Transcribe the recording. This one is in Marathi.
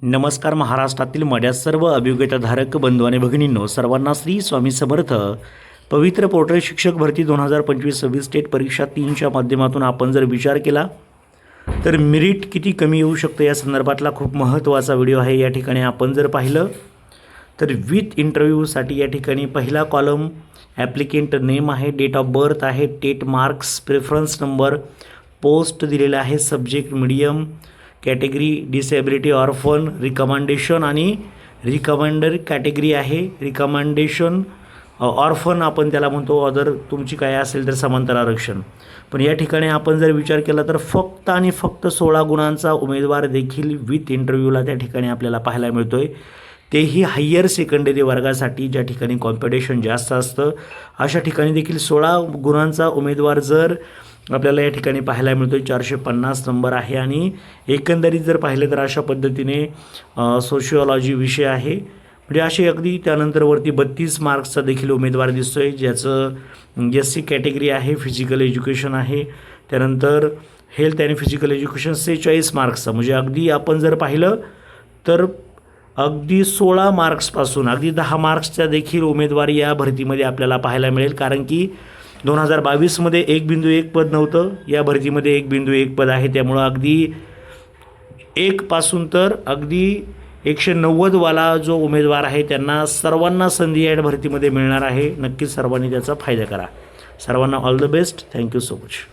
नमस्कार. महाराष्ट्रातील माझ्या सर्व अभियोग्यताधारक बंधू आणि भगिनींनो, सर्वांना श्री स्वामी समर्थ. पवित्र पोर्टल शिक्षक भरती 2025-26 स्टेट परीक्षा 3च्या माध्यमातून आपण जर विचार केला तर मेरिट किती कमी येऊ शकतं या संदर्भातला खूप महत्त्वाचा व्हिडिओ आहे. या ठिकाणी आपण जर पाहिलं तर विथ इंटरव्ह्यूसाठी या ठिकाणी पहिला कॉलम ॲप्लिकेंट नेम आहे, डेट ऑफ बर्थ आहे, TET marks, preference number, post दिलेला आहे, subject medium, category disability orphan, recommendation आणि रिकमेंडर कॅटेगरी आहे. रिकमेंडेशन ऑर्फन आपण त्याला म्हणतो, अदर तुमची काय असेल तर समांतर आरक्षण. पण या ठिकाणी आपण जर विचार केला तर फक्त आणि फक्त 16 गुणांचा उमेदवार देखील विथ इंटरव्ह्यूला त्या ठिकाणी आपल्याला पाहायला मिळतो आहे. तेही हायर सेकंडरी वर्गासाठी ज्या ठिकाणी कॉम्पिटिशन जास्त असतं अशा ठिकाणी देखील 16 गुणांचा उमेदवार जर आपल्याला या ठिकाणी पाहायला मिळतो आहे. 450 नंबर आहे आणि एकंदरीत जर पाहिलं तर अशा पद्धतीने सोशिओलॉजी विषय आहे. म्हणजे असे अगदी त्यानंतर वरती 32 मार्क्सचा देखील उमेदवार दिसतो आहे, ज्याचं SC कॅटेगरी आहे, फिजिकल एज्युकेशन आहे. त्यानंतर हेल्थ आणि फिजिकल एज्युकेशन 46 मार्क्सचं. म्हणजे अगदी आपण जर पाहिलं तर अगदी 16 मार्क्सपासून अगदी 10 मार्क्सचा देखील उमेदवार या भरतीमध्ये आपल्याला पाहायला मिळेल. कारण की 2022मध्ये 1.1 पद नव्हतं, या भरतीमध्ये 1.1 पद आहे. त्यामुळं अगदी 1 पासून तर अगदी 190 वाला जो उमेदवार आहे त्यांना सर्वांना संधी या भरतीमध्ये मिळणार आहे. नक्कीच सर्वांनी त्याचा फायदा करा. सर्वांना all the best. Thank you so much.